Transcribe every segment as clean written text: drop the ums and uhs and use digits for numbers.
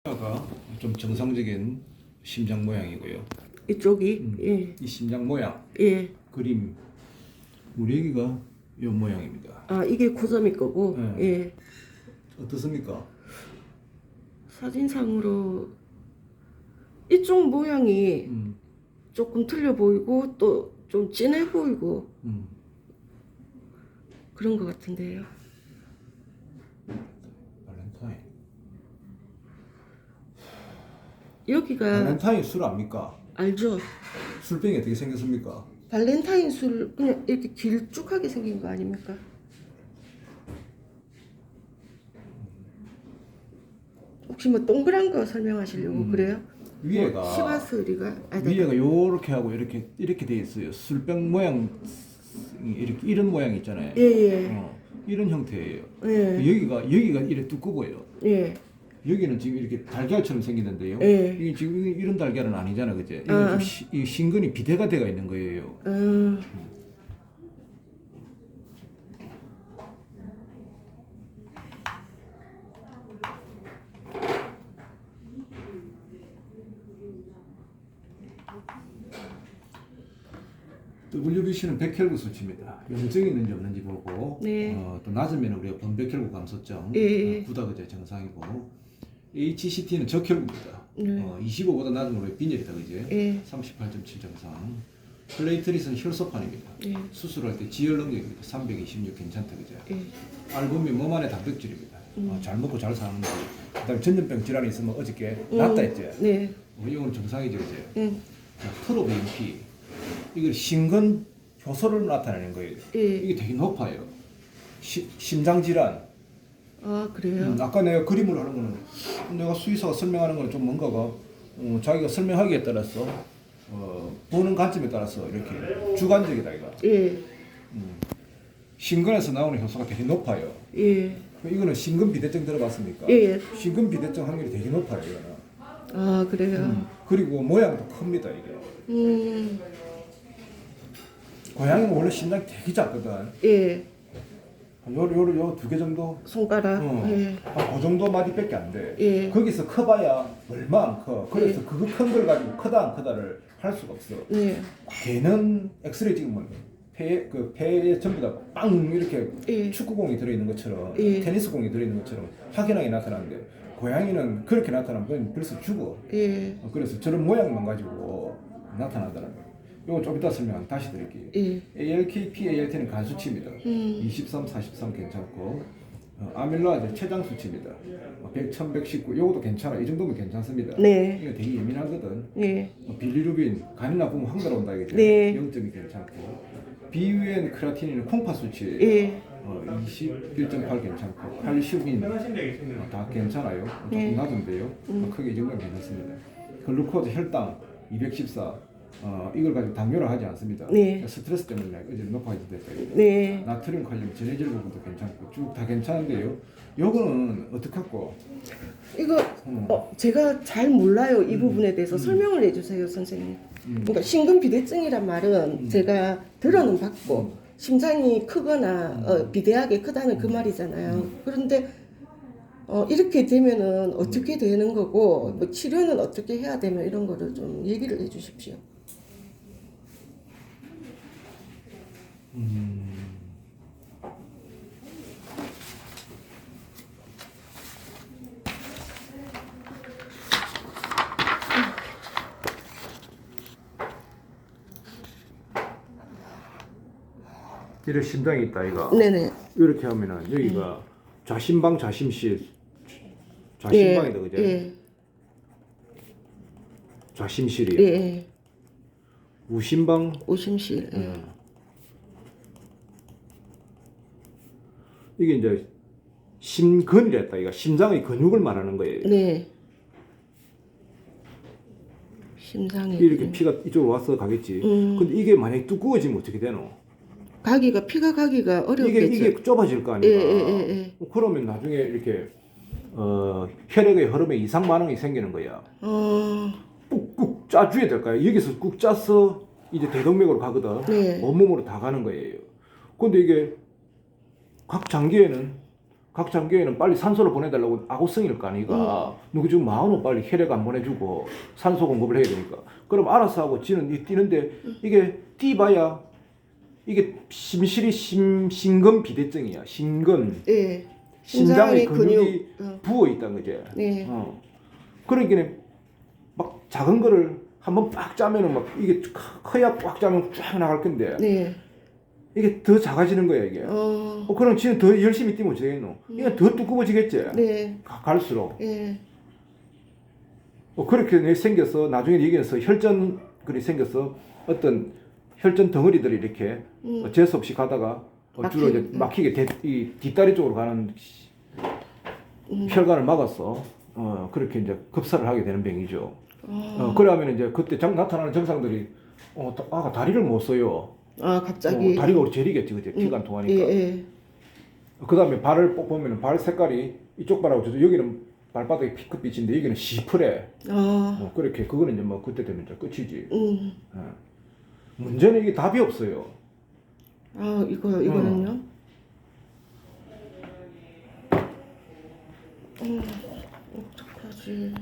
가 좀 정상적인 심장 모양이고요. 이쪽이 예. 이 심장 모양 예. 그림 우리 애기가 이 모양입니다. 아 이게 고점일 거고 네. 예. 어떻습니까? 사진상으로 이쪽 모양이 조금 틀려 보이고 또 좀 진해 보이고 그런 것 같은데요. 발렌타인. 여기가 발렌타인 술 압니까? 알죠? 술병이 어떻게 생겼습니까? 발렌타인 술 그냥 이렇게 길쭉하게 생긴 거 아닙니까? 혹시 뭐 동그란 거 설명하시려고 그래요? 위에가 시바스리가 위에가 요렇게 하고 이렇게 돼 있어요. 술병 모양 이렇게 이런 모양 있잖아요. 예예. 이런 형태예요. 예. 여기가 이렇게 두꺼워요. 예. 여기는 지금 이렇게 달걀처럼 생기는데요. 예. 이게 지금 이런 달걀은 아니잖아, 그제? 이건 좀 이 신근이 비대가 돼가 있는 거예요. WBC는 백혈구 수치입니다. 염증이 있는지 없는지 보고, 네. 또 낮으면 우리가 범백혈구 감소증, 예. 9다 그제 정상이고, HCT는 적혈구입니다. 25보다 낮으면 우리가 빈혈이다, 그제? 예. 38.7 정상. 플레이트릿은 혈소판입니다. 예. 수술할 때 지혈 능력입니다. 326 괜찮다, 그제? 예. 알부민 몸 안에 단백질입니다. 잘 먹고 잘 사는 거. 그다음에 전염병 질환이 있으면 어저께 낫다 했지. 네. 이건 정상이죠, 그제? 예. 자, 프로BNP 이거 심근 효소를 나타내는 거예요. 예. 이게 되게 높아요. 심장 질환. 아 그래요? 아까 내가 그림을 하는 거는 내가 수의사가 설명하는 거는 좀 뭔가가 자기가 설명하기에 따라서 보는 관점에 따라서 이렇게 주관적이다 이거. 예. 심근에서 나오는 효소가 되게 높아요. 예. 이거는 심근 비대증 들어봤습니까? 예. 심근 비대증 확률이 되게 높아요 이거는. 아 그래요? 그리고 모양도 큽니다 이게. 고양이는 원래 심장이 되게 작거든. 예. 요 두 개 정도? 손가락. 예. 그 정도 마디밖에 안 돼. 예. 거기서 커봐야 얼마 안 커. 그래서 그거 큰 걸 가지고 크다 안 크다를 할 수가 없어. 네. 걔는 엑스레이 찍으면 폐에 전부 다 빵 이렇게 예. 축구공이 들어있는 것처럼 예. 테니스공이 들어있는 것처럼 확연하게 나타나는데 고양이는 그렇게 나타나면 그냥 벌써 죽어. 예. 그래서 저런 모양만 가지고 나타나더라고요. 이거 좀 이따 설명 다시 드릴게요. 예. ALKP, ALT는 간 수치입니다. 23, 43 괜찮고 아밀라제 췌장 수치입니다. 100, 1119 요것도 괜찮아. 이 정도면 괜찮습니다. 네. 이거 되게 예민하거든. 예. 빌리루빈 간이 나쁘면 확 들어온다 이게. 네. 0점이 괜찮고 BUN 크라티닌은 콩파 수치. 예. 21.8 괜찮고 80인 다 괜찮아요. 조금 낮은데요. 크게 이 정도면 괜찮습니다. 글루코즈 혈당 214 이걸 가지고 당뇨를 하지 않습니다. 네. 스트레스 때문에 어제 높아졌다. 네. 나트륨, 칼륨, 전해질 부분도 괜찮고 쭉 다 괜찮은데요. 요거는 어떻게 할거? 이거 제가 잘 몰라요. 이 부분에 대해서 설명을 해주세요, 선생님. 그러니까 심근비대증이란 말은 제가 들어는 봤고 심장이 크거나 비대하게 크다는 그 말이잖아요. 그런데 이렇게 되면은 어떻게 되는 거고 뭐 치료는 어떻게 해야 되면 이런 거를 좀 얘기를 해주십시오. 이런 심장이 있다 이거. 네네. 이렇게 하면은 여기가 좌심방, 좌심실, 좌심방이다 그죠? 예. 좌심실이요. 예. 우심방. 오심실. 이게 이제 심근이랬다. 이거 심장의 근육을 말하는 거예요. 네. 심장이 이렇게 피가 이쪽으로 와서 가겠지. 근데 이게 만약에 두꺼워지면 어떻게 되노? 피가 가기가 어렵겠죠. 이게 좁아질 거 아닌가. 예. 그러면 나중에 이렇게 혈액의 흐름에 이상 반응이 생기는 거야. 꾹꾹 짜줘야 될까요? 여기서 꾹 짜서 이제 대동맥으로 가거든. 네. 온몸으로 다 가는 거예요. 근데 이게 각 장기에는 각 장기에는 빨리 산소를 보내달라고 아구성일 거 아니가. 누구 지금 마흔은 빨리 혈액 안 보내주고 산소 공급을 해야 되니까. 그럼 알아서 하고 지는 뛰는데 이게 뛰봐야 이게 심실이 심근 비대증이야. 심근. 예. 심장의 심장의 근육이 근육. 부어 있다는 거지. 네. 그러니까 막 작은 거를 한번 빡 짜면은 막 이게 커야 꽉 짜면 쫙 나갈 건데 네. 이게 더 작아지는 거야 이게. 그럼 지는 더 열심히 뛰면 되겠노. 이게 더 두꺼워지겠지. 네. 갈수록. 예. 그렇게 생겨서 나중에 얘기해서 혈전 그리 생겨서 어떤 혈전 덩어리들이 이렇게 재수 없이 가다가 주로 이제 막히게 이 뒷다리 쪽으로 가는 혈관을 막았어. 그렇게 이제 급사를 하게 되는 병이죠. 그러면 이제 그때 나타나는 증상들이 아가 다리를 못 써요. 아, 갑자기. 다리가 저리겠지, 그때 피가 안 통하니까. 예. 그 다음에 발을 보면 발 색깔이 이쪽 발하고 저쪽 여기는 발바닥이 피크빛인데 여기는 시퍼래. 그렇게 그거는 이제 뭐 그때 되면 이제 끝이지. 문제는 이게 답이 없어요. 아, 이거는요? 어떡하지?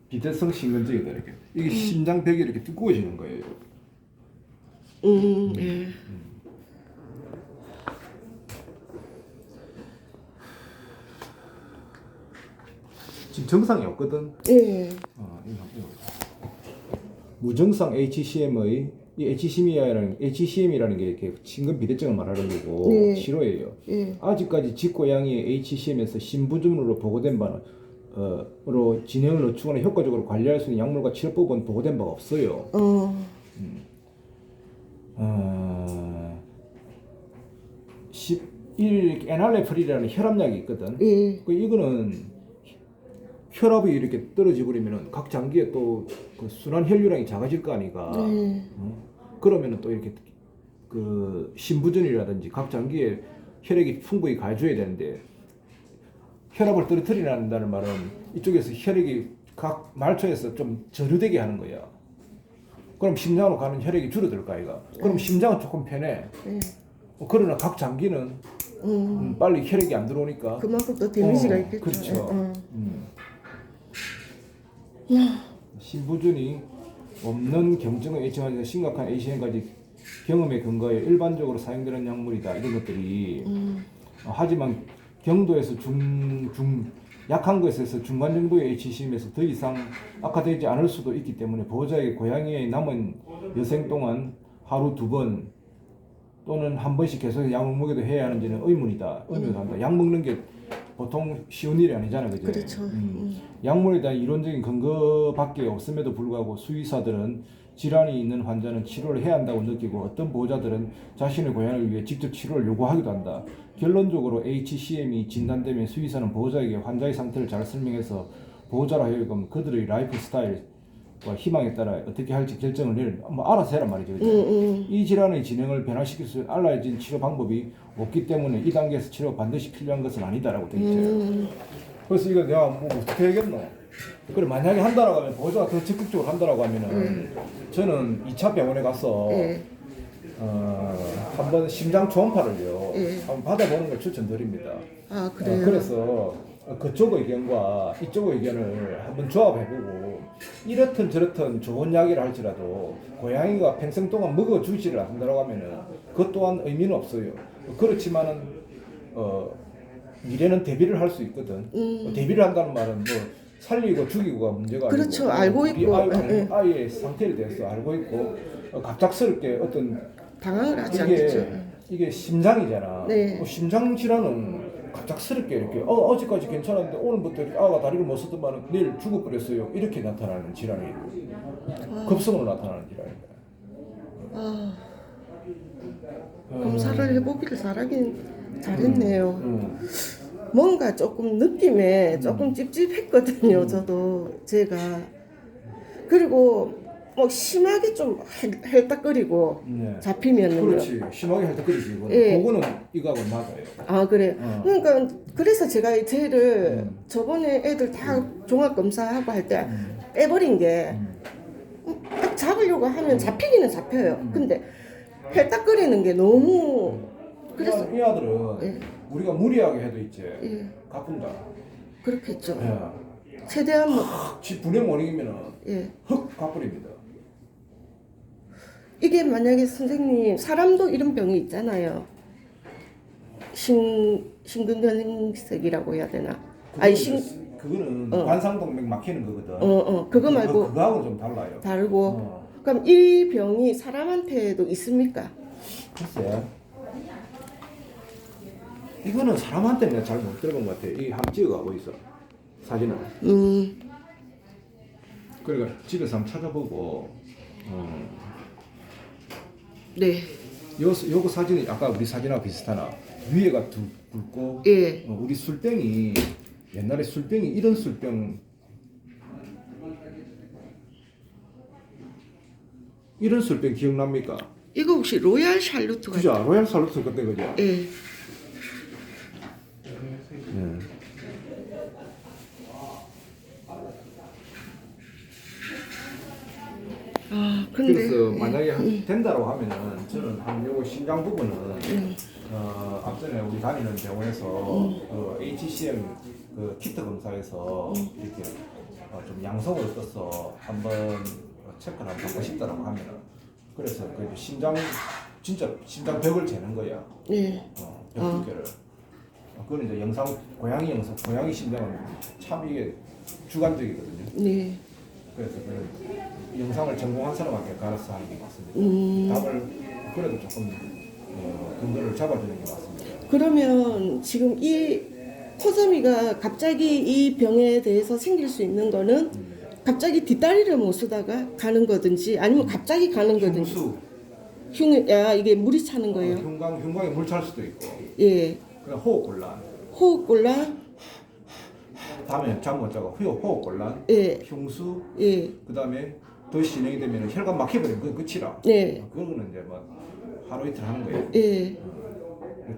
비대성 심근증이다 이렇게. 이게 심장벽이 이렇게 두꺼워지는 거예요. 예. 지금 정상이 없거든. 예. 이거. 무증상 HCM의 이 HCM이라는 게 이렇게 심근 비대증을 말하는 거고 네. 치료예요. 예. 아직까지 직고양이의 HCM에서 심부전으로 보고된 바는 로 진행을 늦추거나 효과적으로 관리할 수 있는 약물과 치료법은 보고된 바가 없어요. NRF1이라는 혈압약이 있거든. 예. 이거는 혈압이 이렇게 떨어져 버리면은 각 장기에 또 그 순환 혈류량이 작아질 거 아니까. 그러면은 또 이렇게 그 심부전이라든지 각 장기에 혈액이 풍부히 가줘야 되는데 혈압을 떨어뜨리는다는 말은 이쪽에서 혈액이 각 말초에서 좀 저류되게 하는 거야. 그럼 심장으로 가는 혈액이 줄어들 거 아이가. 그럼 심장은 조금 편해. 그러나 각 장기는 빨리 혈액이 안 들어오니까 그만큼 또 데미지가 있겠죠. 그렇죠. 심부전이 없는 경증의 H가 심각한 HCM까지 경험에 근거해 일반적으로 사용되는 약물이다. 이런 것들이 하지만 경도에서 약한 것에서 중간 정도의 HCM에서 더 이상 악화되지 않을 수도 있기 때문에 보호자에게 고양이의 남은 여생 동안 하루 2번 또는 한 번씩 계속 약을 먹여도 해야 하는지는 의문이다. 약 먹는 게 보통 쉬운 일이 아니잖아요. 그죠? 그렇죠. 약물에 대한 이론적인 근거밖에 없음에도 불구하고 수의사들은 질환이 있는 환자는 치료를 해야 한다고 느끼고 어떤 보호자들은 자신의 고양이를 위해 직접 치료를 요구하기도 한다. 결론적으로 HCM이 진단되면 수의사는 보호자에게 환자의 상태를 잘 설명해서 보호자라 하여금 그들의 라이프 스타일과 희망에 따라 어떻게 할지 결정을 알아서 해란 말이죠. 이 질환의 진행을 변화시킬 수 있는 알려진 치료 방법이 없기 때문에 이 단계에서 치료가 반드시 필요한 것은 아니다라고 되어 있죠. 그래서 이거 내가 뭐 어떻게 해야겠노? 그래 만약에 한다라고 하면 보호자가 더 적극적으로 한다라고 하면은 저는 2차 병원에 가서 한번 심장 초음파를요 한번 받아보는 걸 추천드립니다. 아, 그래요? 그래서 그쪽 의견과 이쪽 의견을 한번 조합해보고 이렇든 저렇든 좋은 이야기를 할지라도 고양이가 평생 동안 먹어주지를 않는다고 하면은 그것 또한 의미는 없어요. 그렇지만은 미래는 대비를 할 수 있거든. 대비를 한다는 말은 뭐 살리고 죽이고가 문제가 그렇죠. 아니고 알고 있고 아이의 상태에 대해서 알고 있고 갑작스럽게 어떤 당황을 하지 않겠죠. 이게 심장이잖아. 네. 심장 질환은 갑작스럽게 이렇게 어제까지 괜찮았는데 오늘부터 아가 다리를 못 쓰더만 내일 죽어버렸어요. 이렇게 나타나는 질환이에요. 급성으로 나타나는 질환입니다. 검사를 해보기를 잘했네요. 뭔가 조금 느낌에 조금 찝찝했거든요. 저도 제가 그리고 뭐 심하게 좀 헬딱거리고 잡히면은요. 그렇지. 심하게 헬딱거리지. 그거는 이거하고 맞아요. 아, 그래. 그러니까 그래서 제가 쟤를 저번에 애들 다 종합 검사하고 할 때 빼버린 게 딱 잡으려고 하면 잡히기는 잡혀요. 근데 헬딱거리는 게 너무 그래서 이 아들은 예. 우리가 무리하게 해도 있지 예. 갚은다. 그렇겠죠. 예. 최대한 뭐 지 분해 못 이기면은 예. 흑 갚버립니다. 이게 만약에 선생님 사람도 이런 병이 있잖아요. 심근경색이라고 해야 되나? 아니 그거는 관상동맥 막히는 거거든. 그거 말고 그거하고는 좀 달라요. 다르고. 그럼 이 병이 사람한테도 있습니까? 글쎄. 이거는 사람한테는 내가 잘 못 들어본 것 같아. 이 한번 찍어가고 있어. 사진을. 그러니까 집에서 한번 찾아보고. 네. 요거 사진이 아까 우리 사진하고 비슷하나? 위에가 굵고. 예. 우리 술병이 옛날에 술병이 이런 술병. 이런 술병 기억납니까? 이거 혹시 로얄 샬루트 그죠? 같아요? 로얄 살루트 그때 그죠? 예. 예. 아, 근데 그래서 만약에 된다고 하면은 저는 한 요거 심장 부분은 앞전에 우리 다니는 병원에서 그 HCM 그 키트 검사에서 이렇게 좀 양성을 떠서 한번 체크를 한번 받고 싶다라고 하면은 그래서 그 심장 진짜 심장벽을 재는 거야. 예. 벽 두께를. 그건 이제 고양이 심장은 참 이게 주관적이거든요. 네. 그래서 그 영상을 전공한 사람한테 가르쳐 하는 게 맞습니다. 답을 그래도 조금 근거를 잡아주는 게 맞습니다. 그러면 지금 이 코서미가 갑자기 이 병에 대해서 생길 수 있는 거는 갑자기 뒷다리를 못 쓰다가 가는 거든지 아니면 갑자기 가는 거든지. 이게 물이 차는 거예요. 흉곽에 물 찰 수도 있고. 예. 그냥 호흡곤란. 호흡곤란. 다음에 잠 못 자고 호흡곤란. 예. 흉수. 예. 그다음에 더 진행이 되면 혈관 막혀버리면 그게 끝이라. 네. 그거는 이제 뭐 하루 이틀 하는 거예요. 예.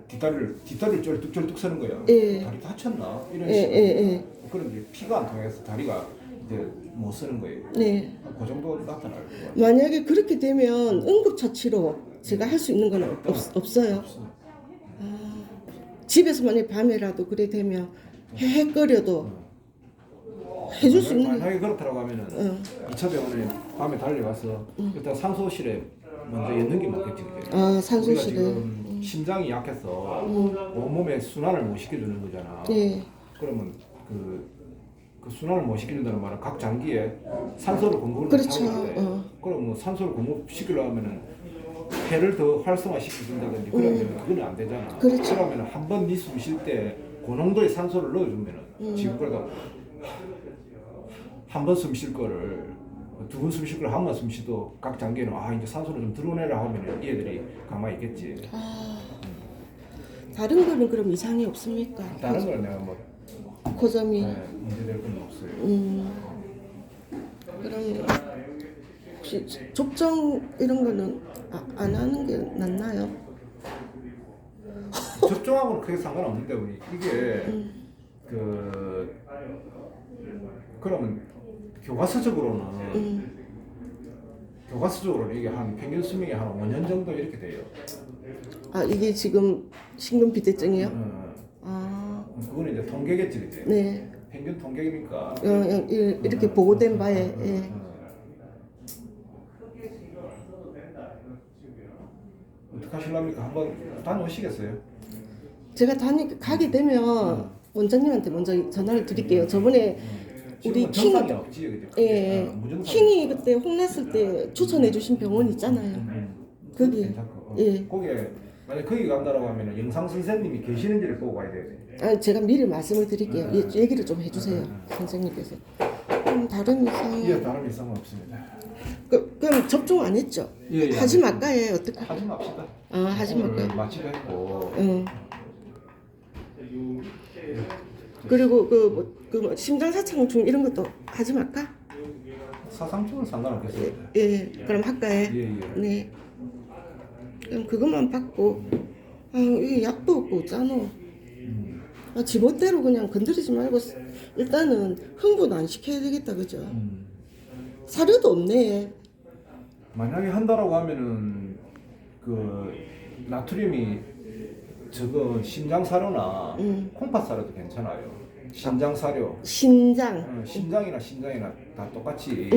뒷다리를 쩔뚝쩔뚝 서는 거야. 예. 다리 다쳤나? 이런 예, 식으로. 예. 그런데 피가 안 통해서 다리가 이제 못 쓰는 거예요. 네. 그 정도 나타날 거예요. 만약에 그렇게 되면 응급처치로 제가 할 수 있는 건 없어요. 집에서 만약 밤에라도 그래 되면 헤헤거려도 해줄 수 있는 게 만약에 그렇다고 하면은 2차 병원에 밤에 달려가서 일단 산소실에 먼저 였는 게 맞겠지. 그게. 아, 우리가 산소실에. 지금 심장이 약해서 온몸에 순환을 못 시켜주는 거잖아. 네. 그러면 그 순환을 못 시켜준다는 말은 각 장기에 산소를 공급을 그렇죠. 못하는데 그럼 뭐 산소를 공급시키려면은 폐를 더 활성화시켜준다든지 그러면 그거는 안 되잖아. 그렇죠. 그러면 한 번 네 숨 쉴 때 그 정도의 산소를 넣어주면은 지금 그래도 한 번 숨 쉴 거를 두 번 숨 쉴 걸 한 번 숨 쉬도 각 장기에는 이제 산소를 좀 들어내라 하면은 얘들이 가만히 있겠지. 다른 거는 그럼 이상이 없습니까? 다른 걸 내가 뭐 고점이. 문제될 건 없어요. 그럼 혹시 접종 이런 거는 안 하는 게 낫나요? 접종하고는 크게 상관없는데 우리 이게 그러면 교과서적으로는 이게 한 평균 수명이 한 5년 정도 이렇게 돼요. 아, 이게 지금 심근비대증이요? 그거는 이제 통계겠지, 그지? 네. 평균 통계니까. 이렇게 보고된 바에. 예. 어떻게 하실랍니까? 한번 다녀오시겠어요? 제가 가게 되면 원장님한테 먼저 전화를 드릴게요. 저번에 우리 킹, 정상이 없지, 그죠? 예, 킹이 그때 혼났을 때 추천해주신 병원 있잖아요. 거기. 괜찮고. 예. 거기에 만약 거기 간다라고 하면 영상 선생님이 계시는지를 보고 가야 돼요. 제가 미리 말씀을 드릴게요. 얘기를 좀 해주세요, 선생님께서. 다른 이상. 예, 다른 이상은 없습니다. 그럼 접종 안 했죠? 예, 하지 말까요? 어떻게? 하지 맙시다. 하지 말까요? 마취도 했고. 그리고 뭐 심장사창충 이런 것도 하지 말까? 사상충은 상관없겠습니다. 예, 그럼 할까요? 예. 네. 그럼 그것만 받고, 이게 약도 없고 있잖아. 지멋대로 그냥 건드리지 말고 일단은 흥분 안 시켜야 되겠다, 그죠? 사료도 없네. 만약에 한다라고 하면은 그 나트륨이 저거 심장 사료나 콩팥 사료도 괜찮아요. 신장 사료. 신장. 심장이나 신장이나 다 똑같이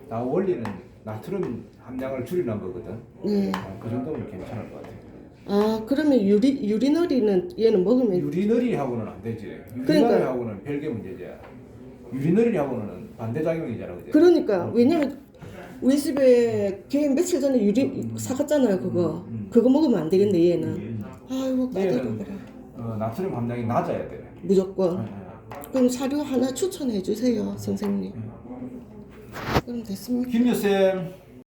다 원리는 나트륨 함량을 줄이는 거거든. 네. 그 정도면 괜찮을 것 같아요. 아 그러면 유리너리는 얘는 먹으면 유리너리하고는 안 되지. 그러니까- 유리너리하고는 별개 문제지. 유리너리하고는 반대작용이잖아, 그지? 그러니까 왜냐면 우리 집에 걔 며칠 전에 유리 사갔잖아요 그거. 그거 먹으면 안 되겠네 얘는. 아이고 까다로워 얘는 그래. 나트륨 함량이 낮아야 돼. 무조건. 그럼 사료 하나 추천해 주세요 선생님. 그럼 됐습니까? 김유쌤.